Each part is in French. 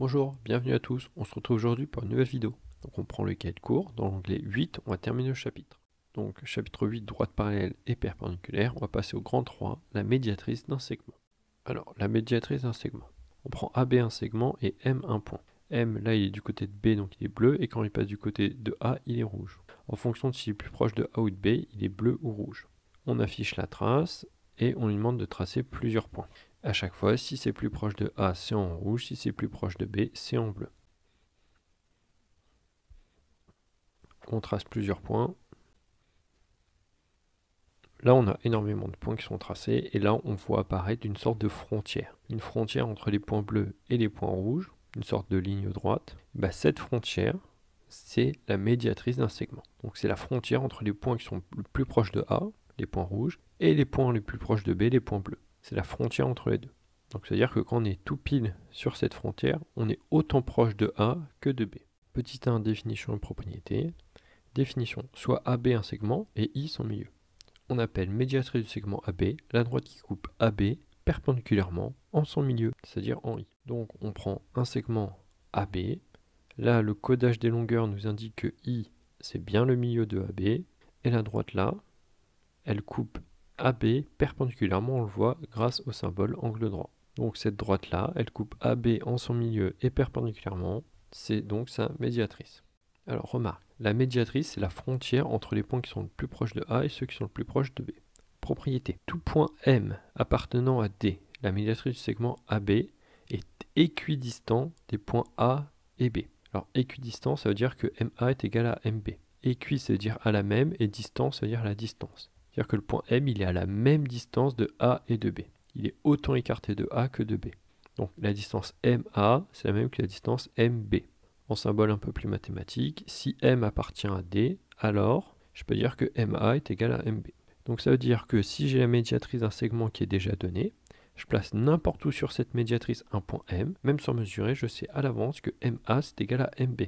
Bonjour, bienvenue à tous, on se retrouve aujourd'hui pour une nouvelle vidéo. Donc on prend le cahier de cours, dans l'onglet 8, on va terminer le chapitre. Donc chapitre 8, droite parallèle et perpendiculaire, on va passer au grand 3, la médiatrice d'un segment. Alors, la médiatrice d'un segment. On prend AB un segment et M un point. M, là il est du côté de B, donc il est bleu, et quand il passe du côté de A, il est rouge. En fonction de s'il est plus proche de A ou de B, il est bleu ou rouge. On affiche la trace, et on lui demande de tracer plusieurs points. À chaque fois, si c'est plus proche de A, c'est en rouge, si c'est plus proche de B, c'est en bleu. On trace plusieurs points. Là, on a énormément de points qui sont tracés, et là, on voit apparaître une sorte de frontière. Une frontière entre les points bleus et les points rouges, une sorte de ligne droite. Cette frontière, c'est la médiatrice d'un segment. Donc c'est la frontière entre les points qui sont le plus proches de A, les points rouges, et les points les plus proches de B, les points bleus. C'est la frontière entre les deux. Donc c'est-à-dire que quand on est tout pile sur cette frontière, on est autant proche de A que de B. Petit 1, définition et propriété. Définition, soit AB un segment et I son milieu. On appelle médiatrice du segment AB la droite qui coupe AB perpendiculairement en son milieu, c'est-à-dire en I. Donc on prend un segment AB. Là, le codage des longueurs nous indique que I, c'est bien le milieu de AB. Et la droite là, elle coupe AB perpendiculairement, on le voit grâce au symbole angle droit. Donc cette droite-là, elle coupe AB en son milieu et perpendiculairement, c'est donc sa médiatrice. Alors remarque, la médiatrice, c'est la frontière entre les points qui sont le plus proches de A et ceux qui sont le plus proches de B. Propriété. Tout point M appartenant à D, la médiatrice du segment AB, est équidistant des points A et B. Alors équidistant, ça veut dire que MA est égal à MB. Équi, ça veut dire à la même, et distant, ça veut dire la distance. C'est-à-dire que le point M, il est à la même distance de A et de B. Il est autant écarté de A que de B. Donc la distance MA, c'est la même que la distance MB. En symbole un peu plus mathématique, si M appartient à D, alors je peux dire que MA est égal à MB. Donc ça veut dire que si j'ai la médiatrice d'un segment qui est déjà donné, je place n'importe où sur cette médiatrice un point M, même sans mesurer, je sais à l'avance que MA c'est égal à MB.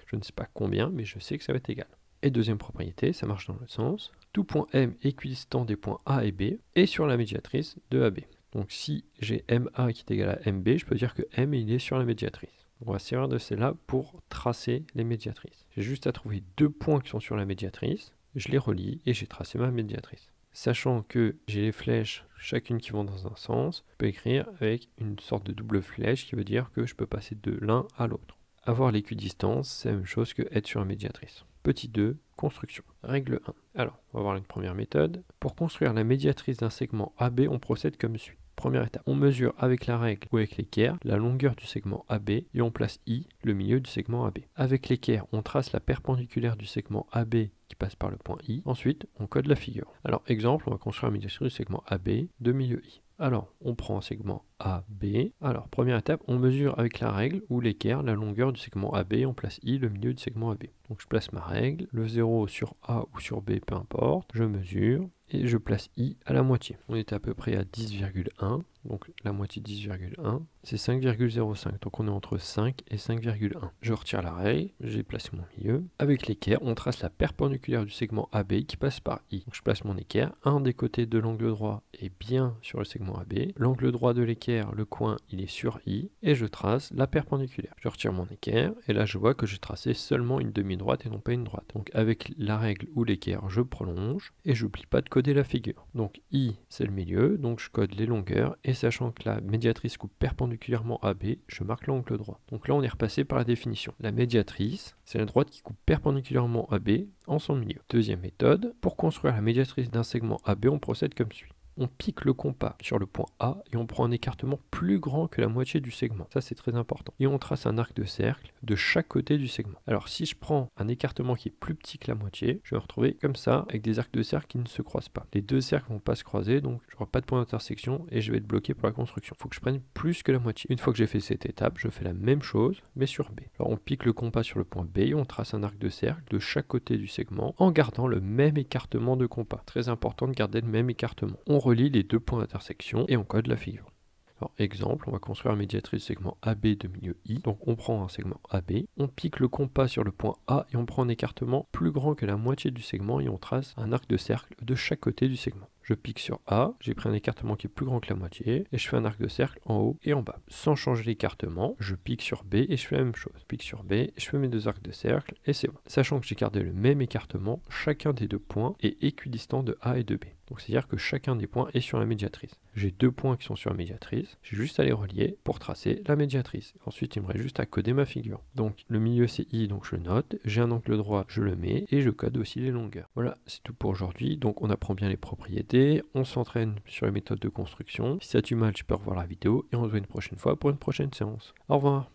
Je ne sais pas combien, mais je sais que ça va être égal. Et deuxième propriété, ça marche dans l'autre sens. Tout point M équidistant des points A et B est sur la médiatrice de AB. Donc si j'ai MA qui est égal à MB, je peux dire que M il est sur la médiatrice. On va servir de celle-là pour tracer les médiatrices. J'ai juste à trouver deux points qui sont sur la médiatrice, je les relie et j'ai tracé ma médiatrice. Sachant que j'ai les flèches, chacune qui vont dans un sens, je peux écrire avec une sorte de double flèche qui veut dire que je peux passer de l'un à l'autre. Avoir l'équidistance, c'est la même chose que être sur la médiatrice. Petit 2, construction. Règle 1. Alors, on va voir une première méthode. Pour construire la médiatrice d'un segment AB, on procède comme suit. Première étape, on mesure avec la règle ou avec l'équerre la longueur du segment AB et on place I, le milieu du segment AB. Avec l'équerre, on trace la perpendiculaire du segment AB qui passe par le point I. Ensuite, on code la figure. Alors, exemple, on va construire la médiatrice du segment AB de milieu I. Alors, on prend un segment AB. Alors, première étape, on mesure avec la règle ou l'équerre la longueur du segment AB et on place I, le milieu du segment AB. Donc, je place ma règle, le 0 sur A ou sur B, peu importe. Je mesure et je place I à la moitié. On est à peu près à 10,1. Donc, la moitié de 10,1, c'est 5,05. Donc, on est entre 5 et 5,1. Je retire la règle, j'ai placé mon milieu. Avec l'équerre, on trace la perpendiculaire du segment AB qui passe par I. Donc, je place mon équerre. Un des côtés de l'angle droit est bien sur le segment AB. L'angle droit de l'équerre, le coin, il est sur I. Et je trace la perpendiculaire. Je retire mon équerre. Et là, je vois que j'ai tracé seulement une demi-droite et non pas une droite. Donc, avec la règle ou l'équerre, je prolonge. Et je n'oublie pas de coder la figure. Donc, I, c'est le milieu. Donc, je code les longueurs. Et sachant que la médiatrice coupe perpendiculairement AB, je marque l'angle droit. Donc là, on est repassé par la définition. La médiatrice, c'est la droite qui coupe perpendiculairement AB en son milieu. Deuxième méthode, pour construire la médiatrice d'un segment AB, on procède comme suit. On pique le compas sur le point A et on prend un écartement plus grand que la moitié du segment. Ça, c'est très important. Et on trace un arc de cercle de chaque côté du segment. Alors, si je prends un écartement qui est plus petit que la moitié, je vais me retrouver comme ça, avec des arcs de cercle qui ne se croisent pas. Les deux cercles vont pas se croiser, donc je n'aurai pas de point d'intersection et je vais être bloqué pour la construction. Il faut que je prenne plus que la moitié. Une fois que j'ai fait cette étape, je fais la même chose, mais sur B. Alors, on pique le compas sur le point B et on trace un arc de cercle de chaque côté du segment en gardant le même écartement de compas. Très important de garder le même écartement. On relie les deux points d'intersection et on code la figure. Alors exemple, on va construire la médiatrice segment AB de milieu I. Donc on prend un segment AB, on pique le compas sur le point A et on prend un écartement plus grand que la moitié du segment et on trace un arc de cercle de chaque côté du segment. Je pique sur A, j'ai pris un écartement qui est plus grand que la moitié, et je fais un arc de cercle en haut et en bas. Sans changer l'écartement, je pique sur B et je fais la même chose. Je pique sur B, et je fais mes deux arcs de cercle, et c'est bon. Sachant que j'ai gardé le même écartement, chacun des deux points est équidistant de A et de B. Donc c'est-à-dire que chacun des points est sur la médiatrice. J'ai deux points qui sont sur la médiatrice, j'ai juste à les relier pour tracer la médiatrice. Ensuite, il me reste juste à coder ma figure. Donc le milieu c'est I, donc je le note, j'ai un angle droit, je le mets, et je code aussi les longueurs. Voilà, c'est tout pour aujourd'hui. Donc on apprend bien les propriétés, on s'entraîne sur les méthodes de construction. Si ça tue mal, tu peux revoir la vidéo, et on se voit une prochaine fois pour une prochaine séance. Au revoir.